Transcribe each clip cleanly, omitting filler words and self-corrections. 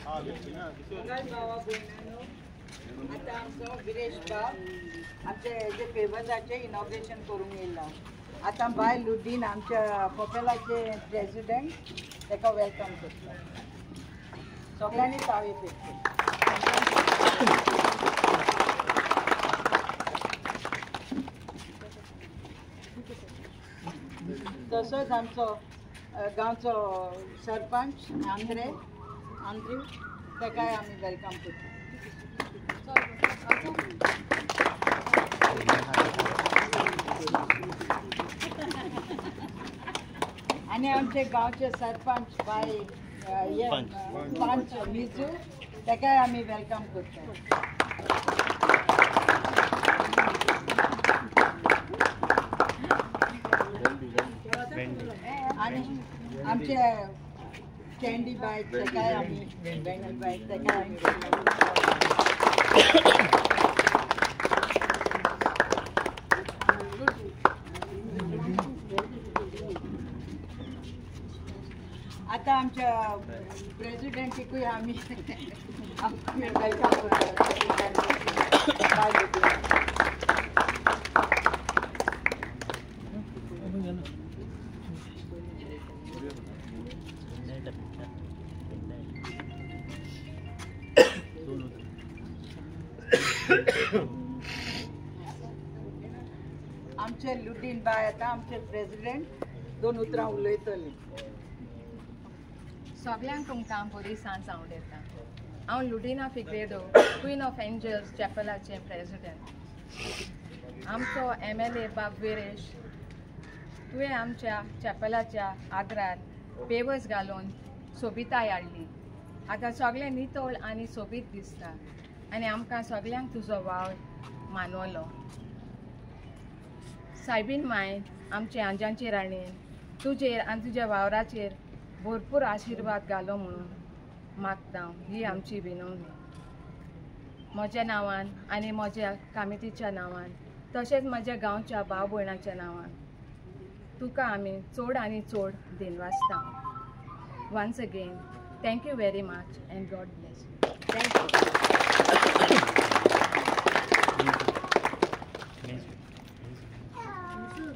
भावा भयणांनो, आता आमचो विरेश बाब आमचे हेजे फेवर्साचे इनॉग्रेशन करूंक येयला. आता बाय लुडीन आमच्या पोपेलाचे प्रेसिडेंट ताका वेलकम करता. सगळ्यांनी ताळी पेटचे. तसोच आमचो गांवचो सरपंच आंद्रे ताकाय आमी वेलकम करता. आणि आमचे गांवचे सरपंच बाय पंच मिजू ताकाय आमी वेलकम करता. आणि आमचे कॅन्डी बाय ताकाय आमी वेंगल बाय ताकाय आमी आता आमच्या प्रेसिडेंटीकूय आमी वेलकम करता. आमचे लुडीन बाय आता आमचे प्रेसिडेंट 2 उतरां उलयतले. सगळ्यांक तुमकां बरी सांज हांव दिता. हांव लुडिना Figueiredo, queen of angels चॅपलाचे president. आमचो MLA बाब विरेश तुवें आमच्या चॅपलाच्या आग्रार पेवर्स घालून सोबिताय हाडली. आतां सगळें नितळ आनी सोबीत दिसता आनी आमकां सगळ्यांक तुजो वावर मानवलो. सायबीन माय आमचे आंजांचे राणीन तुजेर आनी तुज्या वावराचेर भरपूर आशिर्वाद घालो म्हणून मागता. ही आमची विनवणी. म्हज्या नांवान आनी म्हज्या कामितीच्या नांवान तशेंच म्हज्या गांवच्या भाव भयणाच्या नांवान तुका आमी चड आनी चड दिनवासता. Once again thank you very much and God bless. Thank you.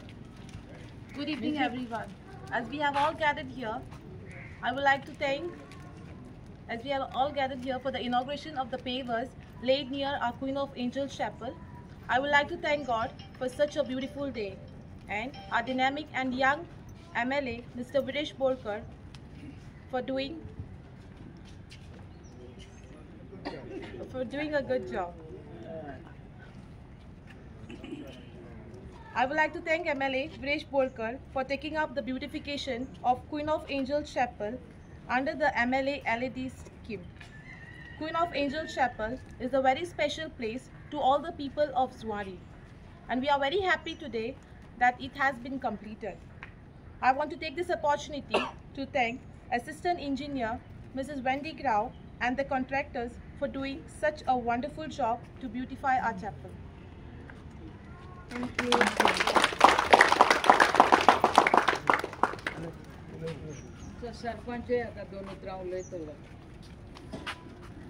Good evening, everyone. As we have all gathered here, I would like to for the inauguration of the pavers laid near our Queen of Angels Chapel. I would like to thank God for such a beautiful day and our dynamic and young MLA, Mr. Viresh Borkar, for doing a good job. I would like to thank MLA Viresh Borkar for taking up the beautification of Queen of Angels Chapel under the MLA LED scheme. Queen of Angels Chapel is a very special place to all the people of Zuari, and we are very happy today that it has been completed. I want to take this opportunity to thank Assistant Engineer Mrs. Wendy Grau and the contractors for doing such a wonderful job to beautify our chapel. Thank you. Sarpanch आता 2 उतरां उलयतलो.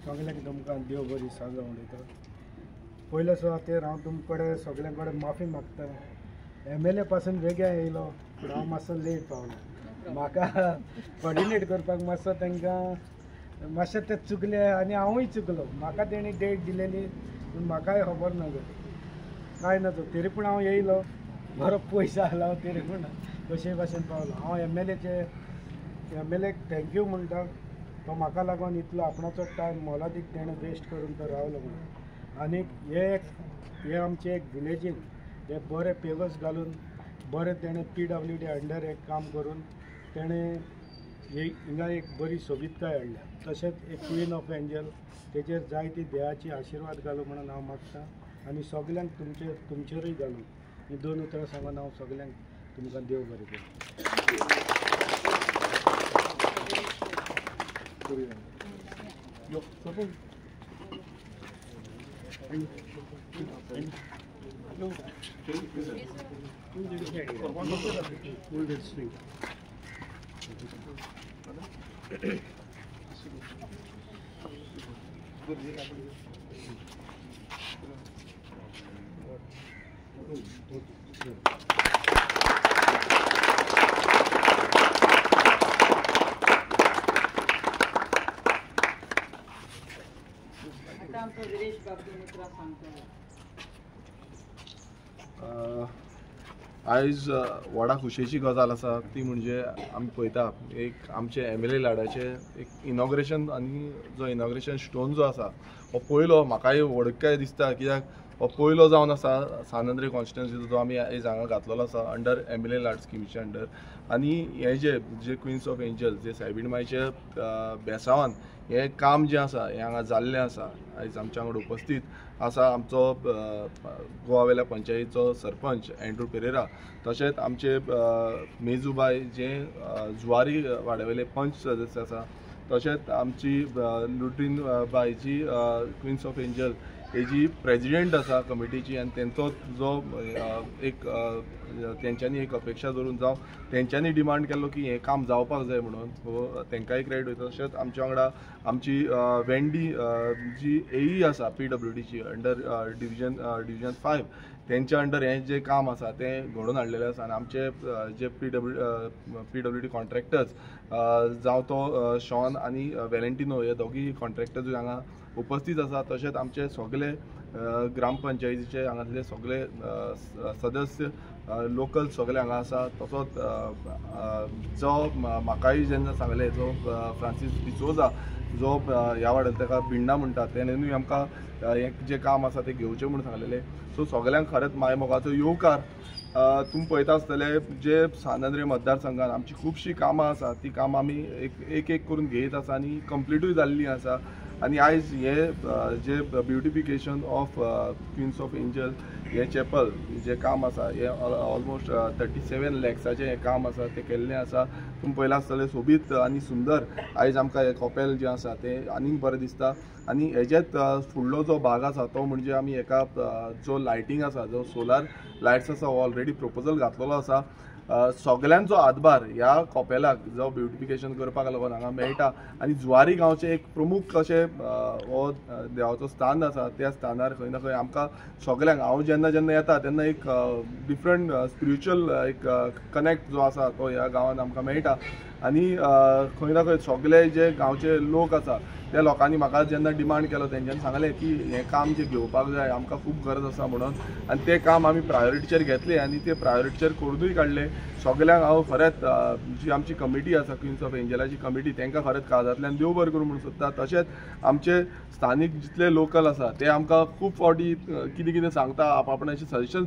सगळ्यांक तुमकां देव बरी सांज उलयता. पयलो सुवातेर हांव तुमचे कडेन सगळ्यां कडेन माफी मागता. MLA पासून वेगळ्या येयलो पूण हांव मातसो लेट पावलो. म्हाका कोऑर्डिनेट करपाक मातसो तांकां मातशें तें चुकलें आनी हांवूय चुकलो. म्हाका तेणी डेट दिलेली पूण म्हाकाय खबर ना कांय नजो. तरी पूण हांव येयलो बरो पयसो आयलो तरी पूण कशे भाशेन पावलो. हांव MLAक थँक्यू म्हणटा. तो म्हाका लागून इतलो आपणाचो टायम मोलादीक तेणें वेस्ट करून तो रावलो म्हणून. आनीक हे आमचे एक विलेजीन हे बरे पेवर्स घालून बरें तेणें PWD अंडर एक काम करून तेणें हिंगा एक बरी सोबीतकाय हाडल्या. तशेंच एक क्वीन ऑफ एंजल तेजेर जायती देवाची आशिर्वाद घालूं म्हणून हांव मागतां. आनी सगळ्यांक तुमचेरूय घालून ही 2 उतरां सांगून हांव सगळ्यांक तुमकां देव बरें करूं. आता आमचो विरेश बाबू मित्रा सांगतो. आयज व्हडा खुशेची गजाल आसा ती म्हणजे आमी पळयता एक आमचे MLA लाडाचे एक इनॉग्रेशन आनी जो इनॉग्रेशन स्टोन जो आसा हो पयलो म्हाकाय व्हडकाय दिसता कित्याक हो पयलो जावन आसा सानंद्रे कॉन्स्टिट्युएन्सीचो जो आमी आयज हांगा घातलेलो आसा अंडर MLA लाड स्किमीचे अंडर. आनी हे जे क्विन्स ऑफ एंजल जे सायबीण मायचे बेसांवान हे काम जें आसा हें हांगा जाल्लें आसा. आयज आमच्या वांगडा उपस्थित आसा आमचो गोवा वेल्या पंचायतीचो सरपंच एंड्रू पेरेरा, तशेंच आमचे मेजूबाई जे जुवारी वाड्यावेले पंच सदस्य आसा, तशेंच आमची लुट्रीन बाई जी क्विन्स ऑफ एंजल हेजी प्रेजिडेंट आसा कमिटीची आनी तेंचो जो एक तेंच्यांनी एक अपेक्षा धरून जावं तेंच्यांनी डिमांड केल्लो की हें काम जावपाक जाय म्हणून सो तेंकांय क्रेडीट वयता. तशेंच आमच्या वांगडा आमची वेंडी जी AE आसा PWDची अंडर डिविजन 5 तेंच्या अंडर हें जें काम आसा तें घडोवन हाडलेलें आसा. आनी आमचे जे PWD कॉन्ट्रॅक्टर्स जावं तो शॉन आनी वेलेंटिनो हे दोगी कॉन्ट्रॅक्टर्स हांगा उपस्थित आसा. तशेंच आमचे सगळे ग्रामपंचायतीचे हांगातले सगळे सदस्य लोकल सगळे हांगा आसा. तसोच जो म्हाकाय जेन्ना सांगले जो फ्रांसीस डिसोजा जो ह्या वाड्यार ताका बिंडा म्हणटात तेणेनूय आमकां हें जें काम आसा तें घेवचें म्हणून सांगलेलें. सो सगळ्यांक खरेंच मायमोगाचो येवकार. तुमी पळयता आसतले जे सानंद्रे मतदारसंघात आमची खुबशीं कामां आसा ती कामां आमी एक करून घेयत आसा आनी कंप्लीटूय जाल्लीं आसा. आनी आयज हे जे beautification of Queens of angel हे चॅपल जे काम आसा हे ऑलमोस्ट 37 लॅक्साचें हें काम आसा तें केल्लें आसा. तुमी पळयलां आसतलें सोबीत आनी सुंदर आयज आमकां हें कॉपेल जें आसा तें आनीक बरें दिसता. आनी हेजेच फुडलो जो भाग आसा तो म्हणजे आमी हेका जो लायटींग आसा जो सोलार लायट्स आसा हो ऑलरेडी प्रपोजल घातलेलो आसा. सगळ्यांचो हातभार ह्या कॉपेलाक जो ब्युटिफिकेशन करपाक लागून हांगा मेळटा. आनी जुवारी गांवचे एक प्रमुख अशें हो देवाचो स्थान आसा त्या स्थानार खंय ना खंय आमकां सगळ्यांक हांव जेन्ना येता तेन्ना एक डिफरंट स्पिरिच्युअल एक कनेक्ट जो आसा तो ह्या गांवांत आमकां मेळटा. आनी खंय ना खंय सगळे जे गांवचे लोक आसा त्या लोकांनी म्हाका जेन्ना डिमांड केलो तेंच्यांनी सांगलें की हें काम जें घेवपाक जाय आमकां खूब गरज आसा म्हणून. आनी तें काम आमी प्रायोरिटीचेर घेतलें आनी तें प्रायोरिटीचेर करूनूय काडलें. सगळ्यांक हांव खरेंच जी आमची कमिटी आसा क्विन्स ऑफ एंजलाची कमिटी तांकां खरेंच काळजांतल्यान देव बरें करूं म्हणून सोदता. तशेंच आमचे स्थानीक जितले लोकल आसा ते आमकां खूब फावटी कितें कितें सांगता आपणाचें सजेशन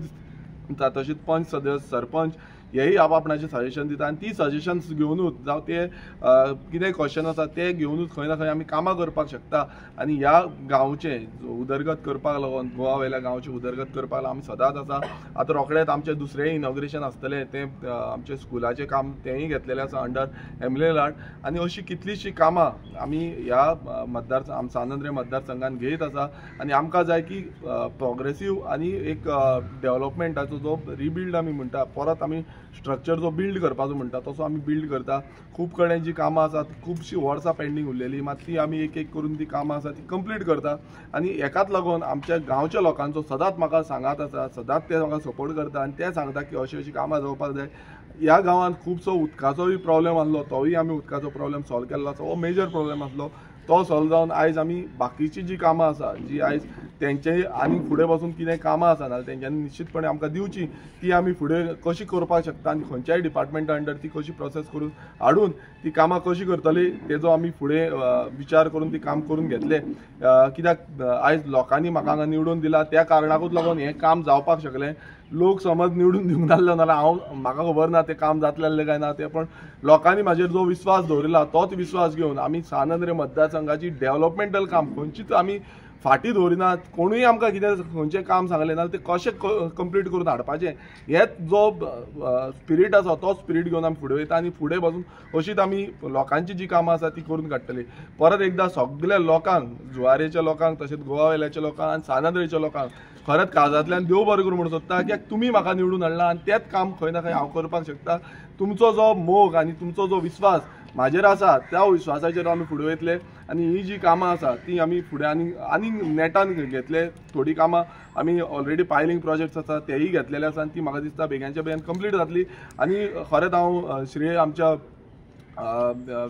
दिता. तशेंच पंच सदस्य सरपंच हेय आपणाचें सजेशन दिता आनी ती सजेशन्स घेवनूच जावं ते कितेंय क्वेश्चन आसा ते घेवनूच खंय ना खंय आमी कामां करपाक शकता. आनी ह्या गांवचें उदरगत करपाक लागून गोवा वेल्या गांवचें उदरगत करपाक लागून आमी सदांच आसा. आतां रोखडेंच आमचें दुसरें इनॉग्रेशन आसतलें तें आमचें स्कुलाचें काम तेंय घेतलेलें आसा अंडर MLA लाड. आनी अशीं कितलींशीं कामां आमी ह्या सानंद्रे मतदारसंघान घेयत आसा. आनी आमकां जाय की प्रोग्रेसीव आनी एक डेव्हलपमेंटाचो जो रिबिल्ड आमी म्हणटा परत आमी स्ट्रक्चर जो बिल्ड करपाचो म्हणटा तसो आमी बिल्ड करता. खूब कडेन जी कामां आसात खुबशीं वर्सां पेंडींग उरलेलीं मात ती आमी एक करून ती कामां आसा ती कंप्लीट करता. आनी हेकाच लागून आमच्या गांवच्या लोकांचो सदांच म्हाका सांगात आसा सदांच ते म्हाका सपोर्ट करता आनी ते सांगता की अशीं कामां जावपाक जाय. ह्या गांवांत खुबसो उदकाचोय प्रॉब्लेम आसलो तोय आमी उदकाचो प्रॉब्लेम सॉल्व केल्लो आसा. हो मेजर प्रॉब्लेम आसलो तो सॉल्व जावन आयज आमी बाकीची जी कामां आसा जी आयज तेंचे आनी फुडें वचून कितें कामां आसा नाल्यार तेंच्यांनी निश्चितपणे आमकां दिवची ती आमी फुडें कशी करपाक शकता आनी खंयच्याय डिपार्टमेंटा अंडर ती कशी प्रोसेस करून हाडून ती कामां कशी करतली तेजो आमी फुडें विचार करून ती काम करून घेतले. कित्याक आयज लोकांनी म्हाका हांगा निवडून दिला त्या कारणाकूच लागून हें काम जावपाक शकलें. लोक समज निवडून दिवंक नासलो नाल्यार म्हाका खबर ना तें काम जातलें काय ना तें, पण लोकांनी म्हाजेर जो विश्वास दवरिला तोच विश्वास घेवन आमी सानंद्रे मतदारसंघाची डेव्हलपमेंटल काम खंयचीच आमी फाटी दवरिनात. कोणूय आमकां कितें खंयचें काम सांगलें नाल्यार तें कशें कंप्लीट करून हाडपाचें हेच जो स्पिरीट आसा तो स्पिरीट घेवन आमी फुडें वयता आनी फुडें वचून अशीच आमी लोकांची जी कामां आसा ती करून काडटली. परत एकदां सगळ्या लोकांक जुवारेच्या लोकांक तशेंच गोवा वेल्याच्या लोकांक आनी सानंद्रेच्या लोकांक खरेंच काळजांतल्यान देव बरें करूं म्हणून सोदता. कित्याक तुमी म्हाका निवडून हाडला आनी तेंच काम खंय ना खंय हांव करपाक शकता. तुमचो जो मोग आनी तुमचो जो विश्वास म्हाजेर आसा त्या विश्वासाचेर आमी फुडें वयतले आनी ही जी कामां आसा ती आमी फुडें आनी नेटान घेतले. थोडी कामां आमी ऑलरेडी पायलिंग प्रोजेक्ट्स आसा तेयी घेतलेले आसा आनी ती म्हाका दिसता बेग्याच्या बेगीन कंप्लीट जातली. आनी खरेंच हांव श्रेय आमच्या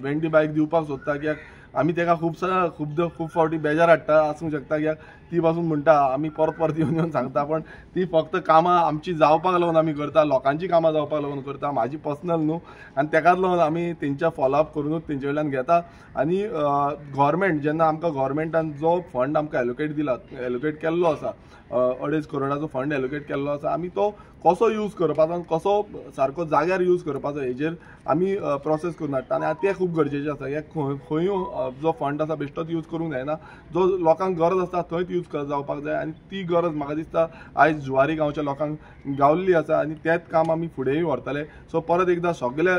वेंडी बायक दिवपाक सोदता, कित्याक आमी तेका खूब फावटी बेजार हाडटा आसूंक शकता, कित्याक ती पासून म्हणटा आमी परत येवन सांगता, पण ती फक्त कामां आमची जावपाक लागून आमी करता, लोकांची कामां जावपाक लागून करता, म्हाजी पर्सनल न्हू. आनी तेकाच लागून आमी तेंच्या फॉलोअप करूनच तेंचे कडल्यान घेता. आनी गव्हर्मेंट जेन्ना आमकां गव्हर्मेंटान जो फंड आमकां एलोकेट केल्लो आसा, 2.5 करोडाचो फंड एलोकेट केल्लो आसा, आमी तो कसो यूज करपाचो, कसो सारको जाग्यार यूज करपाचो हेजेर आमी प्रोसेस करून हाडटा. आनी तें खूब गरजेचें आसा, कित्याक खंयूय जो फंड आसा बेश्टोच यूज करूंक जायना, जो लोकांक गरज आसता थंयच यूज जावपाक जाय. आनी ती गरज म्हाका दिसता आयज जुवारी गांवच्या लोकांक गावल्ली आसा आनी तेंच काम आमी फुडेंय व्हरतले. सो परत एकदां सगळे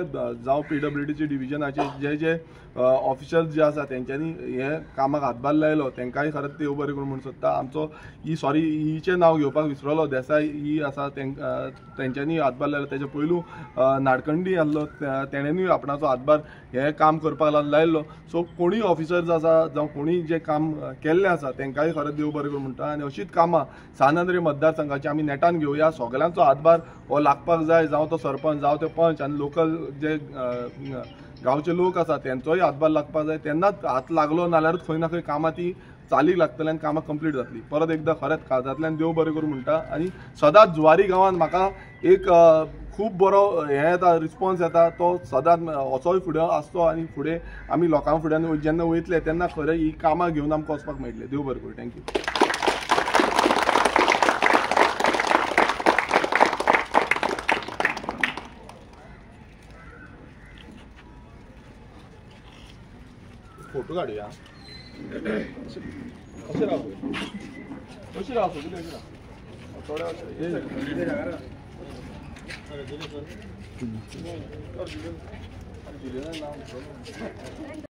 जावं PWDची डिविजनाचे जे ऑफिशल्स जे आसा तेंच्यांनी हे कामाक हातभार लायलो, तेंकांय खरेंच देव बरें करून म्हणून सोदता. आमचो हिचें नांव घेवपाक विसरलो, देसाय ही आसा, तेंच्यांनी हातभार लायलो. तेच्या पयलू नाडकंडी आसलो, तेणेनूय आपणाचो हातभार हे काम करपाक लायल्लो. सो कोणूय ऑफिसर्स आसा जावं कोणूय जे काम केल्लें आसा तेंकांय खरेंच देव बरें करून म्हणटा. आनी अशीच कामां सानंद्रे मतदारसंघाची आमी नेटान घेवया. सगळ्यांचो हातभार हो लागपाक जाय, जावं तो सरपंच, जावं तो पंच आनी लोकल जे गांवचे लोक आसा तेंचोय हातभार लागपाक जाय. तेन्नाच हात लागलो नाल्यारूच खंय ना खंय कामां ती चालीक लागतली आनी कामां कंप्लीट जातली. परत एकदां खरेंच काळजांतल्यान देव बरें करून म्हणटा. आनी सदांच जुवारी गांवांत म्हाका एक खूब बरो हे येता, रिस्पॉन्स येता, तो सदांच असोय फुडें आसचो आनी फुडें आमी लोकां फुड्यान जेन्ना वयतले तेन्ना खरें ही कामां घेवन आमकां वचपाक मेळटलें. देव बरें करूं. थँक्यू. फोटो काडुया. अशें राव थोड्या